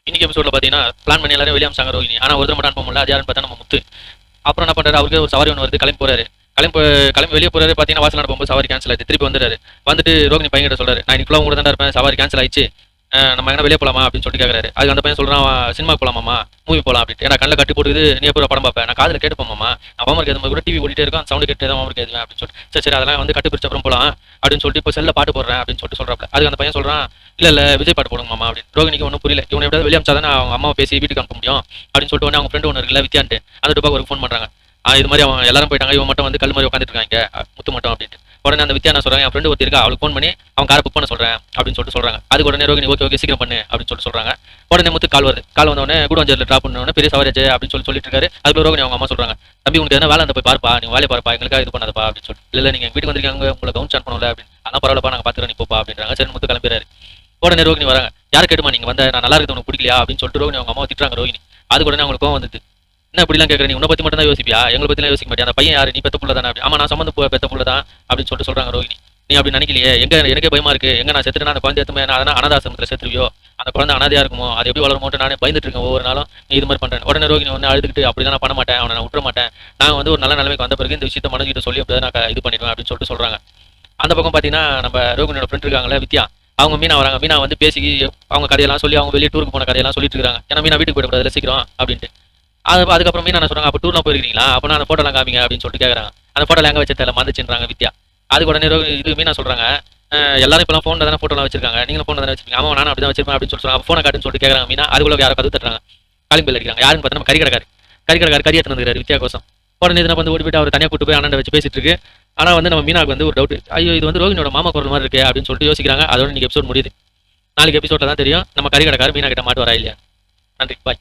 இன்னைக்கு எபிசோட்ல பாத்தீங்கன்னா பிளான் பண்ணி எல்லாரும் வெளியே அமிச்சாங்க ரோஹிணி. ஆனா ஒருத்தர் மட்டும் அனுப்ப முடியல. அது யாருன்னு பார்த்தா நம்ம முத்து. அப்புறம் என்ன பண்றாரு, அவருக்கு ஒரு சவாரி ஒன்று வருது, கிளம்பி போறாரு. கிளம்பி வெளியே போறாரு. பாத்தீங்கன்னா வாசல் நடக்கும்போது சவாரி கேன்சல் ஆயிடுச்சு. திருப்பி வந்துறாரு. வந்துட்டு ரோஹிணி பையன் கிட்ட சொல்றாரு, நான் இன்னைக்குள்ள உங்க கூட தான் இருப்பேன், சவாரி கேன்சல் ஆயிடுச்சு, நம்ம எங்கன்னா வெளியே போலாமா அப்படின்னு சொல்லிட்டு கேட்கறாரு. அதுக்கு அந்த பையன் சொல்றான், சினிமா போலாமாமா, மூவி போலாம் அப்படின்ட்டு. ஏன்னா கண்ணில் கட்டி போட்டுது, நீ எப்போ படம் பார்ப்பேன், நான் காதில் கேட்டுப்போமாமா, அப்பா அம்மா எது கூட டிவி ஓடிட்டே இருக்கும், சவுண்ட் கேட்டு தான் அவருக்கு எதுவும் அப்படின்னு சொல்லிட்டு, சரி அதெல்லாம் வந்து கட்டு பிரிச்ச அப்புறம் போலாம் அப்படின்னு சொல்லிட்டு இப்போ செல்ல பாட்டு போடுறேன் அப்படின்னு சொல்லிட்டு சொல்றாப்ல. அதுக்கு அந்த பையன் சொல்றான், இல்ல விஜய் பாட்டு போடுங்க மாமா அப்படின்னு. ரோஹிணிக்கு ஒன்றும் புரியல. இவனை எப்படியாவது வெளியே அமிச்சாதான் அவங்க அம்மாவை பேசி வீட்டுக்கு அனுப்ப முடியும் அப்படின்னு சொல்லிட்டு உடனே அவங்க ஃப்ரெண்டு ஒன்று இருக்குல்ல வித்யான்ட்டு, அந்த டுபாக்கு ஒரு ஃபோன் பண்றாங்க. இது மாதிரி அவன் எல்லாரும் போயிட்டாங்க, இவன் மட்டும் வந்து கல் மாதிரி உட்காந்துட்டு இருக்காங்க முத்து மட்டும் அப்படின்ட்டு. உடனே அந்த வித்யா என்ன சொல்றாங்க, என் ஃப்ரெண்டு ஒருத்தி இருக்கா, அவளுக்கு ஃபோன் பண்ணி அவன் காரை புக் பண்ண சொல்றேன் அப்படின்னு சொல்லிட்டு சொல்றாங்க. அதுக்கு உடனே ரோஹிணி ஓகே சீக்கிரம் பண்ணு அப்படின்னு சொல்லிட்டு சொல்றாங்க. உடனே முத்து கால் வருது. கால் வந்தவொடனே கூடவஞ்சேரியில் ட்ராப் பண்ண பெரிய சவாரியாச்சு அப்படின்னு சொல்லிட்டு இருக்காரு. அதுக்கு ரோஹிணி அவங்க அம்மா சொல்றாங்க, தம்பி உங்களுக்கு என்ன வேலை அந்த போய் பார்ப்பா, நீங்க வேலையை பார்ப்பா, எங்களுக்காக இது பண்ணாதப்பா அப்படின்னு சொல்லிட்டு. இல்லை நீங்க வீட்டுக்கு வந்திருக்காங்க, உங்களை கவுன்ஸ் அனுப்பணும்ல அப்படின்னு. அதான் பரவாயில்லப்பா, நாங்கள் பார்த்துக்கிறோம், நீ போப்பா அப்படின்றாங்க. சரி முத்து கிளம்பிறாரு. உடனே ரோஹிணி வராங்க. யார் கேட்டுமா நீங்க வந்த, நான் நல்லா இருக்குது உனக்கு பிடிக்கலையா அப்படின்னு சொல்லிட்டு ரோஹிணி அவங்க அம்மா திட்டுறாங்க. ரோஹிணி அதுக்கு உடனே அவங்களுக்கு கோவம் வந்துட்டு, என்ன இப்படிலாம் கேட்குறேன், நீ உன்னை பற்றி மட்டும் தான் யோசிப்பியா, எங்களை பற்றிலாம் யோசிக்க மாட்டியா, அந்த பையன் யார், நீ பெத்த புள்ள தானே அப்படி. ஆமா நான் சம்மந்த பெத்த புள்ள தான் அப்படின்னு சொல்லிட்டு சொல்றாங்க ரோஹிணி. நீ அப்படி நினைக்கலையே, எனக்கே பயமா இருக்கு, எங்க நான் செத்துட்டு அந்த குழந்தை எடுத்துமே நான் அனாதாசிரமத்தில் செத்துருவியோ, அந்த குழந்தை அனாதையா இருக்குமோ, அது எப்படி வளருமோட்டு நானே பயந்துட்டு இருக்கேன் ஒவ்வொரு நாளும், நீ இது மாதிரி பண்றேன். உடனே ரோஹிணி வந்து அழுதுகிட்டு, அப்படிதான் நான் பண்ண மாட்டேன், அவனை நான் விட்டுற மாட்டேன், நான் வந்து ஒரு நல்ல நிலைமைக்கு வந்த பிறகு இந்த விஷயத்தை மனதிட்டு சொல்லி அப்படியே நான் இது பண்ணிடுவேன் அப்படின்னு சொல்லிட்டு சொல்றாங்க. அந்த பக்கம் பார்த்தீங்கன்னா நம்ம ரோஹிணியோட ஃப்ரெண்ட் இருக்காங்களே வித்யா, அவங்க மீனா வராங்க. மீனா வந்து பேசி அவங்க கதையெல்லாம் சொல்லி அவங்க வெளியே டூருக்கு போன கதையெல்லாம் சொல்லிட்டு இருக்காங்க. ஏன்னா மீனா வீட்டுக்கு போயிடக்கூடாது சீக்கிரம் அப்படின்ட்டு. அதுக்கப்புறம் மீனா என்ன சொல்றாங்க, அப்போ டூர்லாம் போயிருக்கீங்களா, அப்போ அந்த ஃபோட்டோலாம் காமிங்க அப்படின்னு சொல்லிட்டு கேட்குறாங்க. அந்த ஃபோட்டோலாம் எங்கே வச்சு தெரியல மறந்துச்சுன்றாங்க வித்யா. அதுக்கு உடனே இது மீனா சொல்றாங்க, எல்லாரும் இப்போலாம் ஃபோனில் தானே ஃபோட்டோலாம் வச்சிருக்காங்க, நீங்களும் ஃபோனில் தானே வச்சிருக்கீங்க, ஆமா நானும் அப்படி தான் வச்சிருப்பேன் அப்படின்னு சொல்றாங்க. ஃபோனை காட்டுன்னு சொல்லிட்டு கேட்குறாங்க மீனா. அதுக்குள்ள யாரோ கதவு தட்டுறாங்க. காலிங் பெல் அடிக்கிறாங்க. யாருன்னு பார்த்தா நம்ம கறி எடுத்து வந்துருக்காரு வித்யா கோசம். உடனே இதை வந்து ஓடி போயிட்டு அவர் தனியாக கூட்டு போய் அண்ணன் வச்சு பேசிட்டு இருக்கு. ஆனால் வந்து நம்ம மீனாவுக்கு வந்து ஒரு டவுட், ஐயோ இது வந்து ரோஹிணியோட மாமா குரல் மாதிரி இருக்கு அப்படின்னு சொல்லிட்டு யோசிக்கிறாங்க. அதோட இன்னைக்கு எபிசோட் முடியுது. நாளைக்கு எபிசோட்ல தான் தெரியும் நம்ம கறி கடைக்காரர் மீனா கிட்ட மாட்டு வரா இல்லையா. நன்றி, பாய்.